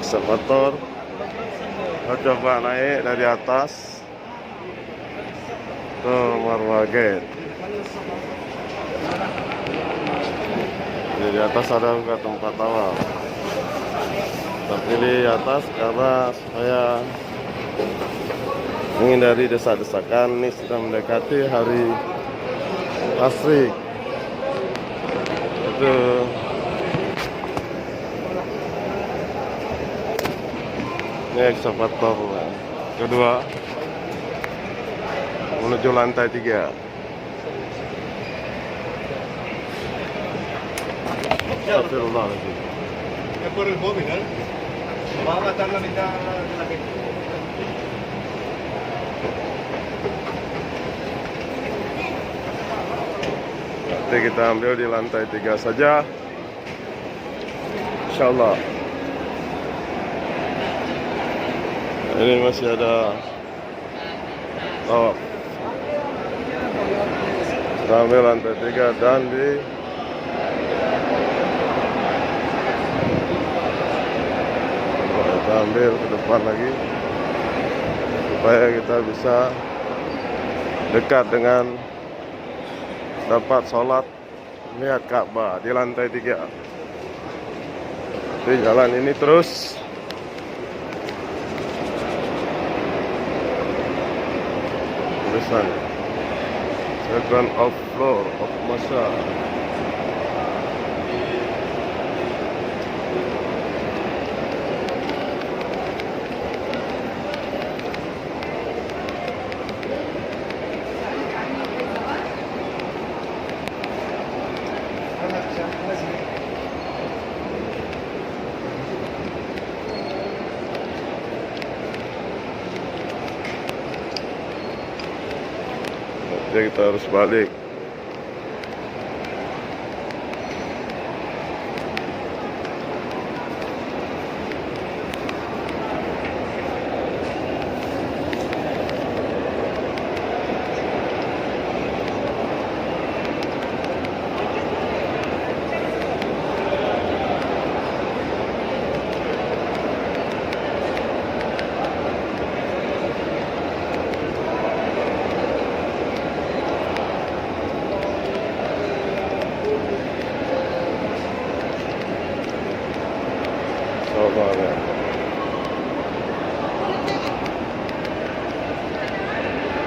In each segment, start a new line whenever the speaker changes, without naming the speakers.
Eksavator. Kita coba naik dari atas. Tuh Marwa Gate. Di atas ada juga tempat awal. Kita pilih atas karena supaya menghindari desak-desakan. Ini sudah mendekati hari Tasrik. Itu ini eksavator kedua menuju lantai 3. Astagfirullahaladzim.
Es por el móvil, ¿eh? Va a matar la mitad de la gente.
Nanti kita ambil di lantai 3 saja, insyaallah. Ini masih ada tawaf. Kita ambil lantai 3 dan kita ambil ke depan lagi supaya kita bisa dekat dengan dapat sholat lihat Ka'bah di lantai 3. Di jalan ini terus tulisan second of floor of Masa. Jadi kita harus balik.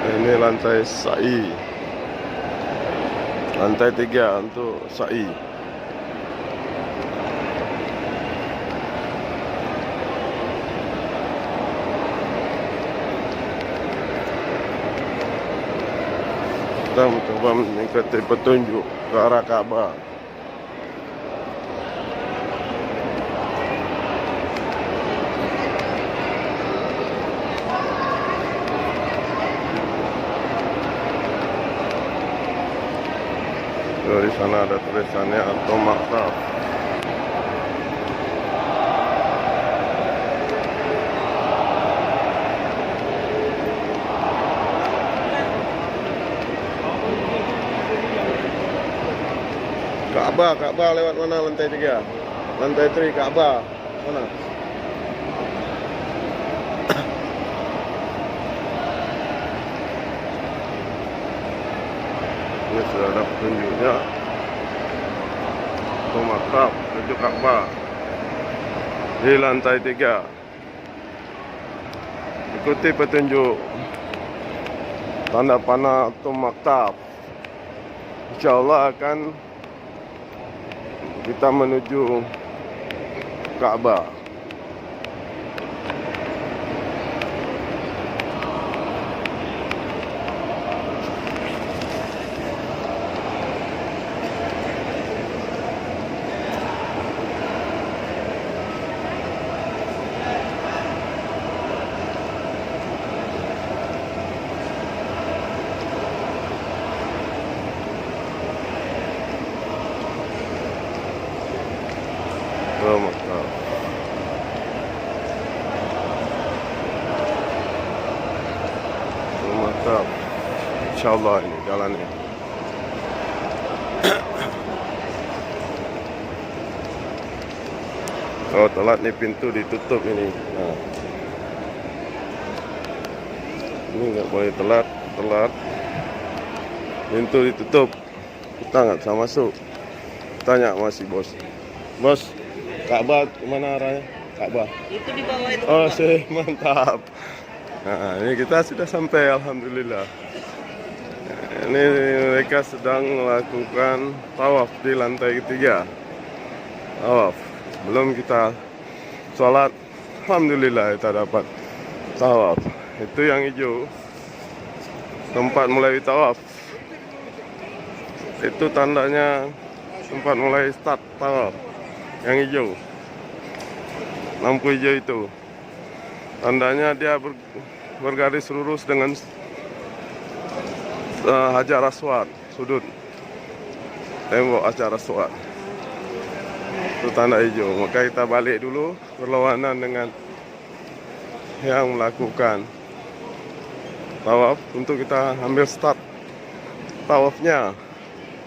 Ini lantai sa'i, lantai 3 untuk sa'i. Kita mencoba mengikuti petunjuk ke arah Ka'bah. Di sana ada tulisannya atau maktaf. Ka'bah lewat mana lantai 3? Lantai 3 Ka'bah. Mana? Ini sudah ada petunjuknya. Untuk maktaf menuju Ka'bah di lantai 3. Ikuti petunjuk tanda panah atau maktaf. Insyaallah akan kita menuju Ka'bah. Mantap. Insyaallah ini jalannya. Kalau telat nih pintu ditutup ini. Nah. Ini nggak boleh telat. Pintu ditutup. Kita nggak bisa masuk. Tanya masih bos. Bos, Ka'bah kemana arahnya? Ka'bah.
Itu di bawah itu.
Oh sih, mantap. Nah, ini kita sudah sampai, alhamdulillah. Ini mereka sedang melakukan tawaf di lantai ketiga. Tawaf. Belum kita sholat, alhamdulillah kita dapat tawaf. Itu yang hijau, tempat mulai tawaf. Itu tandanya tempat mulai start tawaf. Yang hijau, lampu hijau itu tandanya dia bergaris lurus dengan Hajar Aswad, sudut tembok Hajar Aswad. Itu tanda hijau. Maka kita balik dulu berlawanan dengan yang melakukan tawaf untuk kita ambil start tawafnya.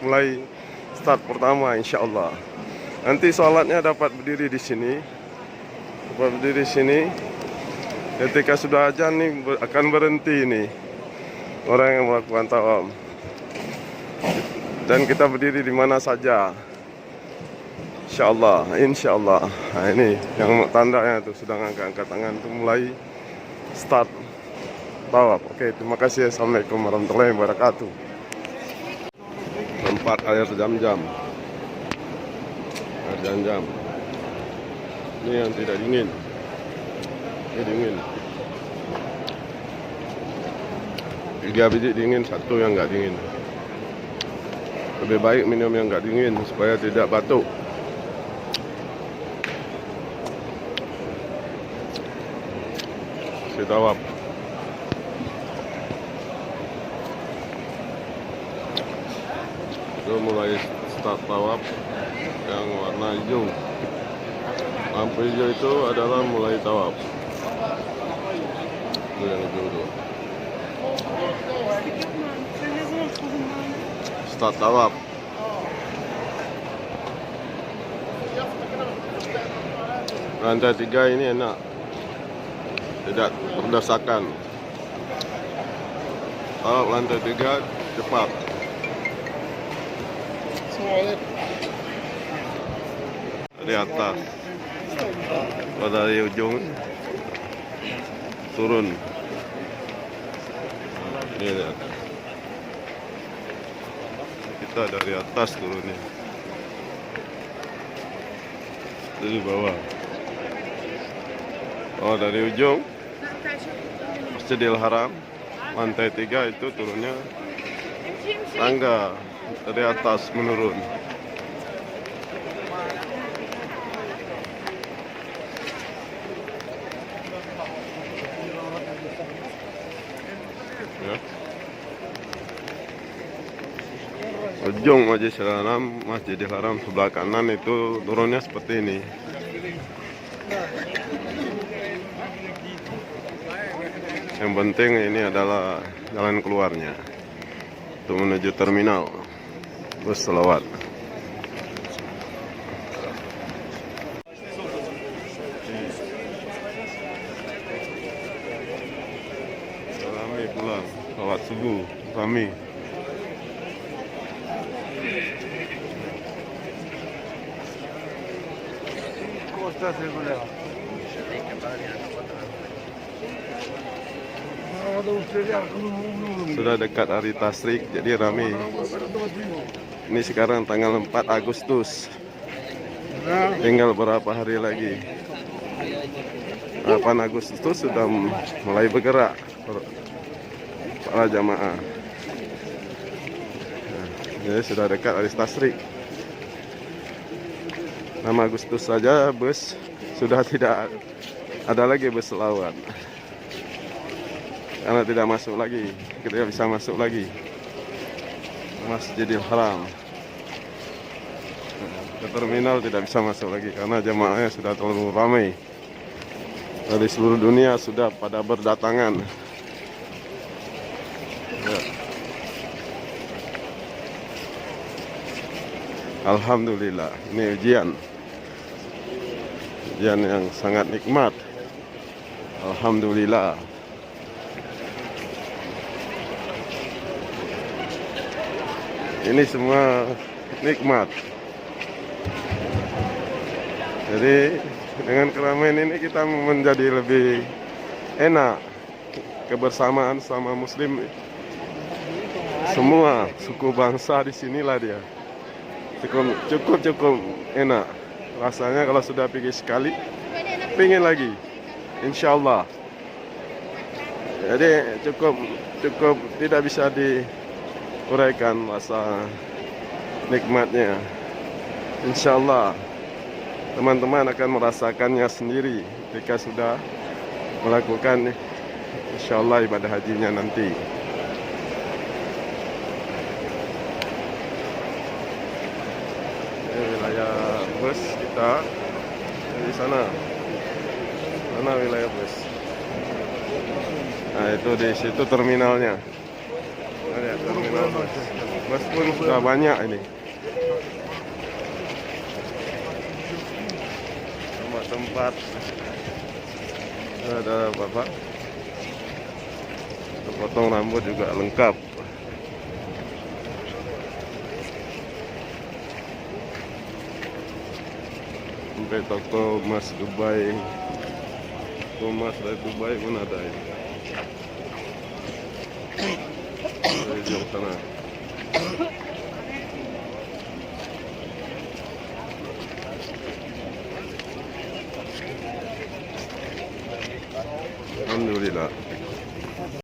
Mulai start pertama, insya Allah. Nanti sholatnya dapat berdiri di sini. Ketika sudah azan nih akan berhenti ini orang yang melakukan tawaf. Dan kita berdiri di mana saja. Insya Allah. Nah, ini yang tandanya tuh sedang angkat tangan tuh mulai start tawaf. Oke, terima kasih. Assalamualaikum warahmatullahi wabarakatuh. Tempat air Zam-Zam. Air Zam-Zam. Ini yang tidak dingin. Ini dingin. 3 biji dingin, 1 yang nggak dingin. Lebih baik minum yang nggak dingin supaya tidak batuk. Si tawaf. Itu mulai start tawaf yang warna hijau. Lampu hijau itu adalah mulai tawaf. Itu yang hijau itu. Start tawaf. Lantai 3 ini enak. Tidak berdesakan. Tawaf lantai 3 cepat. Dari atas. Dari ujung turun. Ini lihat. Kita dari atas turunnya. Dari bawah. Oh, dari ujung Masjidil Haram lantai 3 itu turunnya tangga dari atas menurun. Ya. Ujung Masjidil Haram sebelah kanan itu turunnya seperti ini. Yang penting ini adalah jalan keluarnya untuk menuju terminal bus selawat. Rame pulang, sholat subuh, rame. Sudah dekat hari Tasyrik, jadi ramai. Ini sekarang tanggal 4 Agustus. Tinggal berapa hari lagi? 8 Agustus sudah mulai bergerak para jamaah. Jadi sudah dekat hari Tasyrik. 6 Agustus saja bus sudah tidak ada lagi bus selawat. Karena tidak masuk lagi, kita bisa masuk lagi Masjidil Haram. Ke terminal tidak bisa masuk lagi karena jemaahnya sudah terlalu ramai. Dari seluruh dunia sudah pada berdatangan. Ya. Alhamdulillah, ini ujian pengajian yang sangat nikmat. Alhamdulillah. Ini semua nikmat. Jadi dengan keramaian ini kita menjadi lebih enak. Kebersamaan sama Muslim, semua suku bangsa di sinilah dia. Cukup enak. Rasanya kalau sudah pergi sekali, pingin lagi. Insya Allah. Jadi cukup tidak bisa diuraikan rasa nikmatnya. Insya Allah teman-teman akan merasakannya sendiri ketika sudah melakukan insya Allah ibadah hajinya nanti. Ini wilayah bus kita di sana. Mana wilayah bus? Nah itu di situ terminalnya. Nah, lihat terminal bus. Bus pun sudah banyak ini. Tempat ada bapak potong rambut juga lengkap. Sampai toko emas Dubai, toko emas dari Dubai pun ada ini. Dari jauh sana.